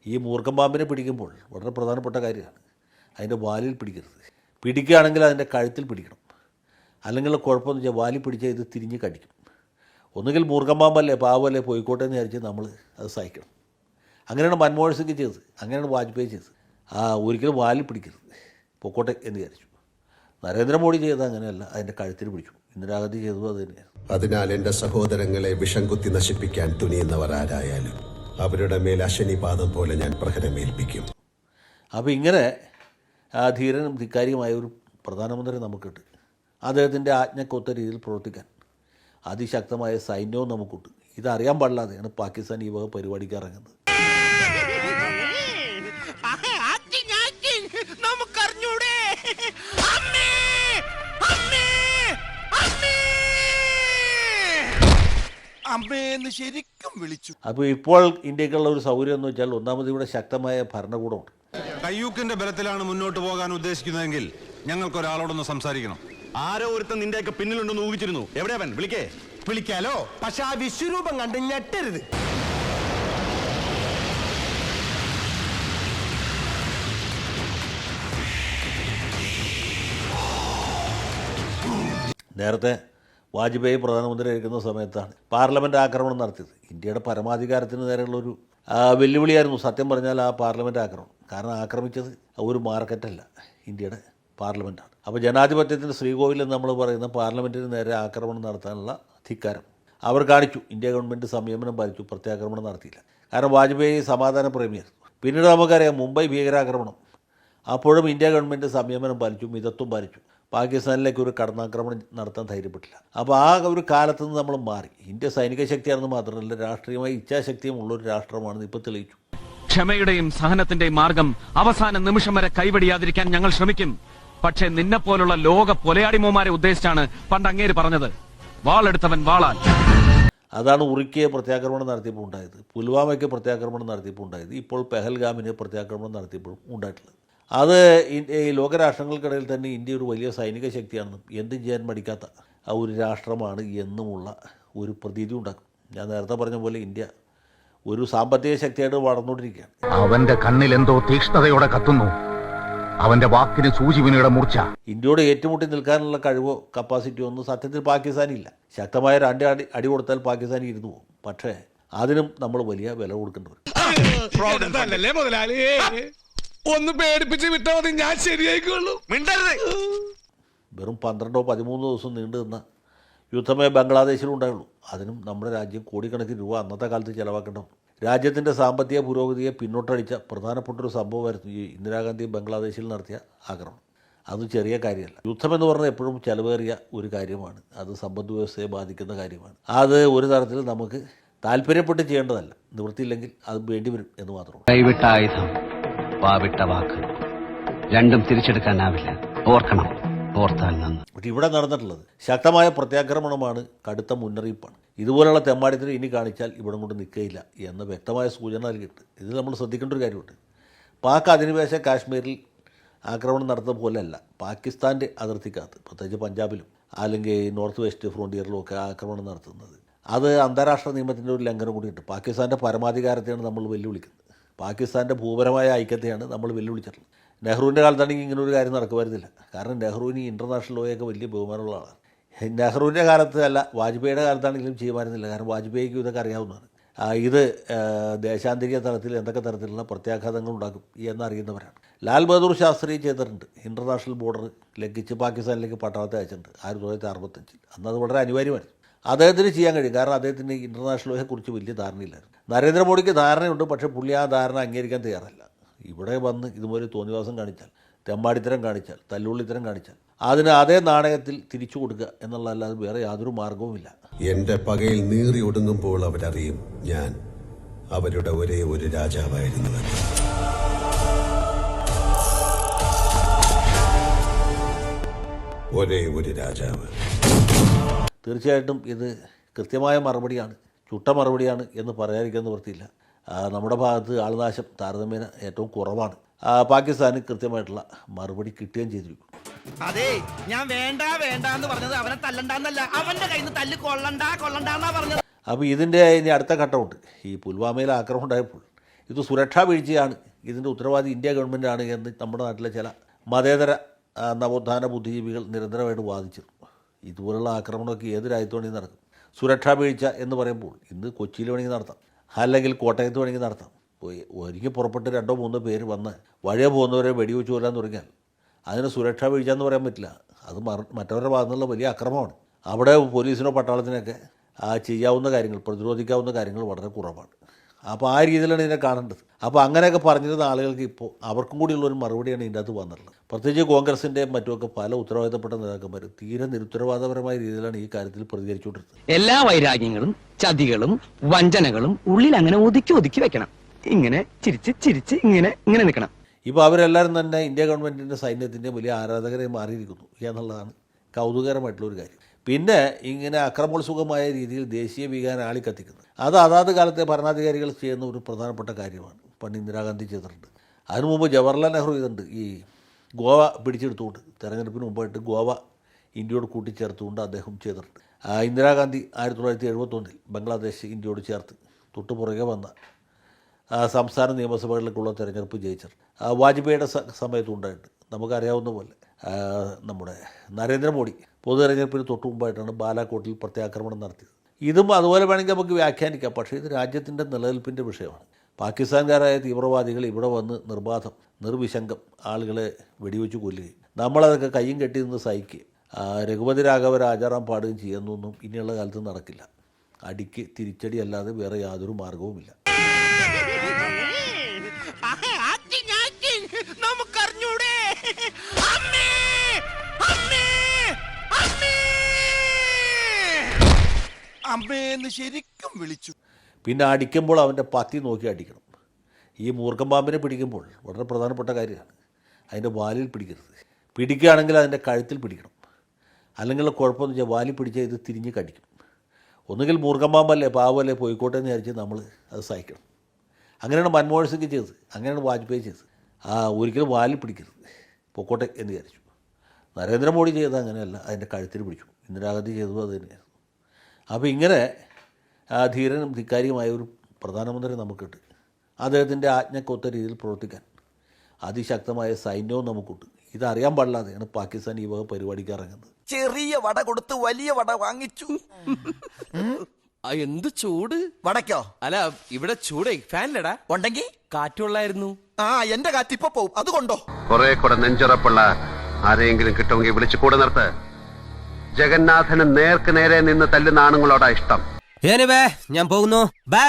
ഈ മൂർഖൻ പാമ്പിനെ പിടിക്കുമ്പോൾ വളരെ പ്രധാനപ്പെട്ട കാര്യമാണ് അതിൻ്റെ വാലിൽ പിടിക്കരുത്. പിടിക്കുകയാണെങ്കിൽ അതിൻ്റെ കഴുത്തിൽ പിടിക്കണം. അല്ലെങ്കിൽ കുഴപ്പമെന്ന് വെച്ചാൽ വാലിൽ പിടിച്ചാൽ ഇത് തിരിഞ്ഞ് കടിക്കും. ഒന്നുകിൽ മൂർഖൻ പാമ്പല്ലേ പാവല്ലേ പോയിക്കോട്ടെ എന്ന് വിചാരിച്ച് നമ്മൾ അത് സഹിക്കണം. അങ്ങനെയാണ് മൻമോഹൻ സിംഗ് ചെയ്തത്, അങ്ങനെയാണ് വാജ്പേയി ചെയ്തത്. ഒരിക്കലും വാലിൽ പിടിക്കരുത്, പൊക്കോട്ടെ എന്ന് വിചാരിച്ചു. നരേന്ദ്രമോദി ചെയ്തത് അങ്ങനെയല്ല, അതിൻ്റെ കഴുത്തിൽ പിടിച്ചു. ഇന്ദിരാഗാന്ധി ചെയ്തതും അത് തന്നെയാണ്. അതിനാൽ എൻ്റെ സഹോദരങ്ങളെ വിഷം കുത്തി നശിപ്പിക്കാൻ തുനിയുന്നവർ ആരായാലും അവരുടെ മേൽ അശനിപാതം പോലെ ഞാൻ പ്രഹരമേൽപ്പിക്കും. അപ്പോൾ ഇങ്ങനെ ധീരനും ധിക്കാരിയുമായ ഒരു പ്രധാനമന്ത്രി നമുക്കുണ്ട്. അദ്ദേഹത്തിൻ്റെ ആജ്ഞക്കൊത്ത രീതിയിൽ പ്രവർത്തിക്കാൻ അതിശക്തമായ സൈന്യവും നമുക്കുണ്ട്. ഇതറിയാൻ പാടില്ലാതെയാണ് പാകിസ്ഥാൻ ഈ വക പരിപാടിക്ക് ഇറങ്ങുന്നത്. ശരിക്കും വിളിച്ചു. അപ്പോൾ ഇപ്പോൾ ഇന്ത്യക്കുള്ള ഒരു സൗകര്യം എന്ന് വെച്ചാൽ ഒന്നാമത് ഇവിടെ ശക്തമായ ഭരണകൂടമുണ്ട്. കയ്യൂക്കിന്റെ ബലത്തിലാണ് മുന്നോട്ട് പോകാൻ ഉദ്ദേശിക്കുന്നതെങ്കിൽ ഞങ്ങൾക്കൊരാളോടൊന്ന് സംസാരിക്കണം. ആരോ ഒരുത്തൻ നിന്റെയൊക്കെ പിന്നിലുണ്ടെന്ന് ഊഹിച്ചിരുന്നു. എവിടെയാവൻ? വിളിക്കാലോ, പക്ഷെ ആ വിശ്വരൂപം കണ്ട് ഞെട്ടരുത്. നേരത്തെ വാജ്പേയി പ്രധാനമന്ത്രി ആയിരിക്കുന്ന സമയത്താണ് പാർലമെൻറ്റ് ആക്രമണം നടത്തിയത്. ഇന്ത്യയുടെ പരമാധികാരത്തിന് നേരെയുള്ളൊരു വെല്ലുവിളിയായിരുന്നു സത്യം പറഞ്ഞാൽ ആ പാർലമെൻറ്റ് ആക്രമണം. കാരണം ആക്രമിച്ചത് ഒരു മാർക്കറ്റല്ല, ഇന്ത്യയുടെ പാർലമെൻറ്റാണ്. അപ്പോൾ ജനാധിപത്യത്തിൻ്റെ ശ്രീകോവിൽ എന്ന് നമ്മൾ പറയുന്ന പാർലമെൻറ്റിന് നേരെ ആക്രമണം നടത്താനുള്ള ധിക്കാരം അവർ കാണിച്ചു. ഇന്ത്യ ഗവൺമെൻറ് സംയമനം പാലിച്ചു, പ്രത്യാക്രമണം നടത്തിയില്ല. കാരണം വാജ്പേയി സമാധാന പ്രേമിയായിരുന്നു. പിന്നീട് നമുക്കറിയാം മുംബൈ ഭീകരാക്രമണം, അപ്പോഴും ഇന്ത്യ ഗവൺമെൻറ് സംയമനം പാലിച്ചു, മിതത്വം പാലിച്ചു. പാകിസ്ഥാനിലേക്ക് ഒരു കടന്നാക്രമണം നടത്താൻ ധൈര്യപ്പെട്ടില്ല. അപ്പോൾ ആ ഒരു കാലത്ത് നിന്ന് നമ്മൾ മാറി. ഇന്ത്യ സൈനിക ശക്തിയാണെന്ന് മാത്രമല്ല രാഷ്ട്രീയമായി ഇച്ഛാശക്തിയും ഉള്ളൊരു രാഷ്ട്രമാണെന്ന് ഇപ്പോൾ തെളിയിച്ചു. ക്ഷമയുടെയും സഹനത്തിന്റെയും മാർഗം അവസാന നിമിഷം വരെ കൈവടിയാതിരിക്കാൻ ഞങ്ങൾ ശ്രമിക്കും. പക്ഷേ നിന്നെപ്പോലുള്ള ലോക പൊലയാടിമോമാരെ ഉദ്ദേശിച്ചാണ് പണ്ട് അങ്ങേര് പറഞ്ഞത്, വാളെടുത്തവൻ വാളാൽ. അതാണ് ഉറിക്ക് പ്രത്യാക്രമണം നടത്തിയപ്പോൾ ഉണ്ടായത്, പുൽവാമയ്ക്ക് പ്രത്യാക്രമണം നടത്തിയപ്പോൾ ഉണ്ടായത്, ഇപ്പോൾ പെഹൽഗാമിന് പ്രത്യാക്രമണം നടത്തിയപ്പോഴും ഉണ്ടായിട്ടുള്ളത്. അത് ഈ ലോകരാഷ്ട്രങ്ങൾക്കിടയിൽ തന്നെ ഇന്ത്യ ഒരു വലിയ സൈനിക ശക്തിയാണെന്നും എന്തും ചെയ്യാൻ മടിക്കാത്ത ഒരു രാഷ്ട്രമാണ് എന്നുമുള്ള ഒരു പ്രതീതി ഉണ്ടാക്കും. ഞാൻ നേരത്തെ പറഞ്ഞ പോലെ ഇന്ത്യ ഒരു സാമ്പത്തിക ശക്തിയായിട്ട് വളർന്നുകൊണ്ടിരിക്കുകയാണ്. അവന്റെ കണ്ണിൽ എന്തോ തീക്ഷ്ണതയോടെ കത്തുന്നു, അവന്റെ വാക്കിന് സൂചിവിനയുടെ മൂർച്ച. ഇന്ത്യയോട് ഏറ്റുമുട്ടി നിൽക്കാനുള്ള കഴിവോ കപ്പാസിറ്റിയോ ഒന്നും സത്യത്തിൽ പാകിസ്ഥാനില്ല. ശക്തമായ രണ്ട് അടി കൊടുത്താൽ പാകിസ്ഥാൻ ഇരുന്നു പോകും. പക്ഷേ അതിനും നമ്മൾ വലിയ വില കൊടുക്കേണ്ടി വരും. ഒന്ന് പേടിപ്പിച്ച് വിട്ടാൽ മതി, ഞാൻ ശരിയായിക്കോളൂ. വെറും 12-13 ദിവസം നീണ്ടു നിന്ന യുദ്ധമേ ബംഗ്ലാദേശിലും ഉണ്ടായുള്ളൂ. അതിനും നമ്മുടെ രാജ്യം കോടിക്കണക്കിന് രൂപ അന്നത്തെ കാലത്ത് ചിലവാക്കേണ്ട രാജ്യത്തിൻ്റെ സാമ്പത്തിക പുരോഗതിയെ പിന്നോട്ടടിച്ച പ്രധാനപ്പെട്ടൊരു സംഭവമായിരുന്നു ഈ ഇന്ദിരാഗാന്ധി ബംഗ്ലാദേശിൽ നടത്തിയ ആക്രമണം. അത് ചെറിയ കാര്യമല്ല. യുദ്ധമെന്ന് പറഞ്ഞാൽ എപ്പോഴും ചെലവേറിയ ഒരു കാര്യമാണ്. അത് സമ്പദ് വ്യവസ്ഥയെ ബാധിക്കുന്ന കാര്യമാണ്. അത് ഒരു തരത്തിൽ നമുക്ക് താല്പര്യപ്പെട്ട് ചെയ്യേണ്ടതല്ല. നിവൃത്തിയില്ലെങ്കിൽ അത് വേണ്ടിവരും എന്ന് മാത്രമേ. കൈവിട്ട ആയുധം, വാവിട്ട വാക്ക്, രണ്ടും തിരിച്ചെടുക്കാനാവില്ല. ഓർക്കണം, ഓർത്താൽ നന്ന്. പക്ഷെ ഇവിടെ നടന്നിട്ടുള്ളത് ശക്തമായ പ്രത്യാക്രമണമാണ്, കടുത്ത മുന്നറിയിപ്പാണ്. ഇതുപോലുള്ള തെമ്മാടിത്തിന് ഇനി കാണിച്ചാൽ ഇവിടെ കൊണ്ട് നിൽക്കുകയില്ല എന്ന വ്യക്തമായ സൂചന നൽകിയിട്ട് ഇത് നമ്മൾ ശ്രദ്ധിക്കേണ്ട ഒരു കാര്യമുണ്ട്. പാക് അധിനിവേശ കാശ്മീരിൽ ആക്രമണം നടത്തുന്ന പോലെയല്ല പാകിസ്ഥാൻ്റെ അതിർത്തിക്കകത്ത്, പ്രത്യേകിച്ച് പഞ്ചാബിലും അല്ലെങ്കിൽ നോർത്ത് വെസ്റ്റ് ഫ്രോണ്ടിയറിലും ഒക്കെ ആക്രമണം നടത്തുന്നത്. അത് അന്താരാഷ്ട്ര നിയമത്തിൻ്റെ ഒരു ലംഘനം കൂടിയുണ്ട്. പാകിസ്ഥാൻ്റെ പരമാധികാരത്തെയാണ് നമ്മൾ വെല്ലുവിളിക്കുന്നത്. പാകിസ്ഥാൻ്റെ ഭൂപരമായ ഐക്യത്തെയാണ് നമ്മൾ വെല്ലുവിളിച്ചിട്ടുള്ളത്. നെഹ്റുവിൻ്റെ കാലത്താണെങ്കിൽ ഇങ്ങനെ ഒരു കാര്യം നടക്കുമായിരുന്നില്ല. കാരണം നെഹ്റുവിന് ഇൻ്റർനാഷണൽ ലോയൊക്കെ വലിയ ബഹുമാനമുള്ള ആളാണ്. നെഹ്റുവിൻ്റെ കാലത്ത് അല്ല, വാജ്പേയിയുടെ കാലത്താണെങ്കിലും ചെയ്യുമായിരുന്നില്ല. കാരണം വാജ്പേയിക്ക് ഇതൊക്കെ അറിയാവുന്നതാണ്. ഇത് ദേശാന്തരീയ തലത്തിൽ എന്തൊക്കെ തരത്തിലുള്ള പ്രത്യാഘാതങ്ങൾ ഉണ്ടാക്കും എന്നറിയുന്നവരാണ്. ലാൽ ബഹദൂർ ശാസ്ത്രി ചെയ്തിട്ടുണ്ട്. ഇൻ്റർനാഷണൽ ബോർഡർ ലംഘിച്ച് പാകിസ്ഥാനിലേക്ക് പട്ടാളത്തെ അയച്ചിട്ടുണ്ട് 1965. അന്ന് അത് വളരെ അനിവാര്യമായിരുന്നു. അദ്ദേഹത്തിന് ചെയ്യാൻ കഴിയും. കാരണം അദ്ദേഹത്തിന് ഇൻ്റർനാഷണൽ ലോയെക്കുറിച്ച് വലിയ ധാരണയില്ലായിരുന്നു. നരേന്ദ്രമോദിക്ക് ധാരണയുണ്ട്, പക്ഷേ പുള്ളി ആ ധാരണ അംഗീകരിക്കാൻ തയ്യാറല്ല. ഇവിടെ വന്ന് ഇതുപോലെ തോന്നിവാസം കാണിച്ചാൽ, തെമ്മാടിത്തരം കാണിച്ചാൽ, തല്ലുള്ളിത്തരം കാണിച്ചാൽ അതിന് അതേ നാണയത്തിൽ തിരിച്ചു കൊടുക്കുക എന്നുള്ളതല്ലാതെ വേറെ യാതൊരു മാർഗവുമില്ല. എന്റെ പകയിൽ നീറി ഒടുങ്ങുമ്പോൾ അവരറിയും ഞാൻ അവരുടെ ഒരേ ഒരു രാജാവായിരുന്നു. ഒരേ ഒരു രാജാവ്. തീർച്ചയായിട്ടും ഇത് കൃത്യമായ മറുപടിയാണ്, ചുട്ട മറുപടിയാണ് എന്ന് പറയാതിരിക്കാൻ നിവൃത്തിയില്ല. നമ്മുടെ ഭാഗത്ത് ആൾനാശം താരതമ്യേന ഏറ്റവും കുറവാണ്. പാകിസ്ഥാന് കൃത്യമായിട്ടുള്ള മറുപടി കിട്ടുകയും ചെയ്തിരിക്കും. അതെ, ഞാൻ വേണ്ട എന്ന് പറഞ്ഞത് അവനെ തല്ലണ്ടെന്നല്ല, അവന്റെ കയ്യിൽ നിന്ന് തല്ല് കൊള്ളണ്ടാന്നാ പറഞ്ഞത്. അപ്പോൾ ഇതിൻ്റെ ഇനി അടുത്ത ഘട്ടമുണ്ട്. ഈ പുൽവാമയിൽ ആക്രമണം ഉണ്ടായപ്പോൾ ഇത് സുരക്ഷാ വീഴ്ചയാണ്, ഇതിൻ്റെ ഉത്തരവാദി ഇന്ത്യ ഗവൺമെൻറ്റാണ് എന്ന് നമ്മുടെ നാട്ടിലെ ചില മതേതര നവോത്ഥാന ബുദ്ധിജീവികൾ നിരന്തരമായിട്ട് വാദിച്ചിരുന്നു. ഇതുപോലുള്ള ആക്രമണമൊക്കെ ഏത് രാജ്യത്ത് വേണമെങ്കിൽ നടക്കും. സുരക്ഷാ വീഴ്ച എന്ന് പറയുമ്പോൾ ഇന്ന് കൊച്ചിയിൽ വേണമെങ്കിൽ നടത്താം, അല്ലെങ്കിൽ കോട്ടയത്ത് വേണമെങ്കിൽ നടത്താം. ഒരുങ്ങി പുറപ്പെട്ട് 2-3 പേര് വന്ന് വഴിയെ പോകുന്നവരെ വെടിവെച്ച് കൊല്ലാൻ തുടങ്ങിയാൽ അതിന് സുരക്ഷാ വീഴ്ച എന്ന് പറയാൻ പറ്റില്ല. അത് മറ്റവരുടെ ഭാഗത്തു നിന്നുള്ള വലിയ അക്രമമാണ്. അവിടെ പോലീസിനോ പട്ടാളത്തിനൊക്കെ ചെയ്യാവുന്ന കാര്യങ്ങൾ, പ്രതിരോധിക്കാവുന്ന കാര്യങ്ങൾ വളരെ കുറവാണ്. അപ്പോൾ ആ രീതിയിലാണ് ഇതിനെ കാണേണ്ടത്. അപ്പോൾ അങ്ങനെയൊക്കെ പറഞ്ഞിരുന്ന ആളുകൾക്ക് ഇപ്പോൾ അവർക്കും കൂടിയുള്ളൊരു മറുപടിയാണ് ഇതിൻ്റെ അകത്ത് വന്നിട്ടുള്ളത്. പ്രത്യേകിച്ച് കോൺഗ്രസിൻ്റെയും മറ്റുമൊക്കെ പല ഉത്തരവാദിത്തപ്പെട്ട നേതാക്കന്മാർ തീരെ നിരുത്തരവാദപരമായ രീതിയിലാണ് ഈ കാര്യത്തിൽ പ്രതികരിച്ചുകൊണ്ടിരുന്നത്. എല്ലാ വൈരാഗ്യങ്ങളും ചതികളും വഞ്ചനകളും ഉള്ളിൽ അങ്ങനെ ഒതുക്കി വെക്കണം. ഇങ്ങനെ ചിരിച്ച് ഇങ്ങനെ നിൽക്കണം. ഇപ്പോൾ അവരെല്ലാവരും തന്നെ ഇന്ത്യ ഗവൺമെൻറ്റിൻ്റെ സൈന്യത്തിൻ്റെ വലിയ ആരാധകരെ മാറിയിരിക്കുന്നു എന്നുള്ളതാണ് കൗതുകകരമായിട്ടുള്ളൊരു കാര്യം. പിന്നെ ഇങ്ങനെ അക്രമോത്സുകമായ രീതിയിൽ ദേശീയ വികാരം ആളിക്കത്തിക്കുന്നത് അത് അതാത് കാലത്തെ ഭരണാധികാരികൾ ചെയ്യുന്ന ഒരു പ്രധാനപ്പെട്ട കാര്യമാണ്. പണ്ട് ഇന്ദിരാഗാന്ധി ചെയ്തിട്ടുണ്ട്. അതിനു മുമ്പ് ജവഹർലാൽ നെഹ്റു ചെയ്തിട്ടുണ്ട്. ഈ ഗോവ പിടിച്ചെടുത്തുകൊണ്ട് തെരഞ്ഞെടുപ്പിന് മുമ്പായിട്ട് ഗോവ ഇന്ത്യയോട് കൂട്ടിച്ചേർത്തുകൊണ്ട് അദ്ദേഹം ചെയ്തിട്ടുണ്ട്. ഇന്ദിരാഗാന്ധി 1971 ബംഗ്ലാദേശ് ഇന്ത്യയോട് ചേർത്ത് തൊട്ട് പുറകെ വന്ന സംസ്ഥാന നിയമസഭകളിലേക്കുള്ള തെരഞ്ഞെടുപ്പ് ജയിച്ചത് വാജ്പേയിയുടെ സമയത്തുണ്ടായിട്ട് നമുക്കറിയാവുന്ന പോലെ നമ്മുടെ നരേന്ദ്രമോദി പൊതു തെരഞ്ഞെടുപ്പിന് തൊട്ട് മുമ്പായിട്ടാണ് ബാലാക്കോട്ടിൽ പ്രത്യാക്രമണം നടത്തിയത്. ഇതും അതുപോലെ വേണമെങ്കിൽ നമുക്ക് വ്യാഖ്യാനിക്കാം. പക്ഷേ ഇത് രാജ്യത്തിൻ്റെ നിലനിൽപ്പിൻ്റെ വിഷയമാണ്. പാകിസ്ഥാൻകാരായ തീവ്രവാദികൾ ഇവിടെ വന്ന് നിർബാധം നിർവിശങ്കം ആളുകളെ വെടിവെച്ച് കൊല്ലുകയും നമ്മളതൊക്കെ കയ്യും കെട്ടി നിന്ന് സഹിക്കുകയും രഘുപതി രാഘവ രാജാറാം പാടുകയും ചെയ്യുന്നൊന്നും ഇനിയുള്ള കാലത്ത് നടക്കില്ല. അടിക്ക് തിരിച്ചടി അല്ലാതെ വേറെ യാതൊരു മാർഗവുമില്ല. നമുക്കറിഞ്ഞൂടെ അമ്മേന്ന് ശരിക്കും വിളിച്ചു. പിന്നെ അടിക്കുമ്പോൾ അവൻ്റെ പത്തി നോക്കി അടിക്കണം. ഈ മൂർഖൻ പാമ്പിനെ പിടിക്കുമ്പോൾ വളരെ പ്രധാനപ്പെട്ട കാര്യമാണ് അതിൻ്റെ വാലിൽ പിടിക്കരുത്. പിടിക്കുകയാണെങ്കിൽ അതിൻ്റെ കഴുത്തിൽ പിടിക്കണം. അല്ലെങ്കിൽ കുഴപ്പമെന്ന് വെച്ചാൽ വാലിൽ പിടിച്ചാൽ ഇത് തിരിഞ്ഞ് കടിക്കും. ഒന്നുകിൽ മൂർഖൻ പാമ്പല്ലേ പാവല്ലേ പോയിക്കോട്ടെ എന്ന് വിചാരിച്ച് നമ്മൾ അത് സഹിക്കണം. അങ്ങനെയാണ് മൻമോഹൻ സിംഗ് ചെയ്തത്, അങ്ങനെയാണ് വാജ്പേയി ചെയ്തത്. ഒരിക്കലും വാലിൽ പിടിക്കരുത്, പൊക്കോട്ടെ എന്ന് വിചാരിച്ചു. നരേന്ദ്രമോദി ചെയ്തത് അങ്ങനെയല്ല, അതിൻ്റെ കഴുത്തിൽ പിടിച്ചു. ഇന്ദിരാഗാന്ധി ചെയ്തതും അത് തന്നെയായിരുന്നു. അപ്പോൾ ഇങ്ങനെ ധീരനും ധിക്കാരിയുമായ ഒരു പ്രധാനമന്ത്രി നമുക്കുണ്ട്. അദ്ദേഹത്തിൻ്റെ ആജ്ഞക്കൊത്ത രീതിയിൽ പ്രവർത്തിക്കാൻ അതിശക്തമായ സൈന്യവും നമുക്കുണ്ട്. ഇതറിയാൻ പാടില്ലാതെയാണ് പാകിസ്ഥാൻ ഈ വക പരിപാടിക്ക് ഇറങ്ങുന്നത്. ചെറിയ വട കൊടുത്ത് വലിയ വട വാങ്ങിച്ചു. എന്ത് ചൂട് വടക്കോ? അല്ല, ഇവിടെ ചൂടേ ഫാനിലടാ ഉണ്ടെങ്കിൽ കാറ്റുള്ളായിരുന്നു. എന്റെ കാറ്റ് ഇപ്പൊ പോവും, അതുകൊണ്ടോ? കുറെ കൂടെ നെഞ്ചുറപ്പുള്ള ആരെങ്കിലും കിട്ടുമെങ്കിൽ വിളിച്ചു കൂടെ നിർത്ത്. ജഗന്നാഥന് നേർക്ക് നേരെ നിന്ന് തല്ലുന്ന ആണുങ്ങളോടാ ഇഷ്ടം. ഞാൻ പോകുന്നു. ബൈ.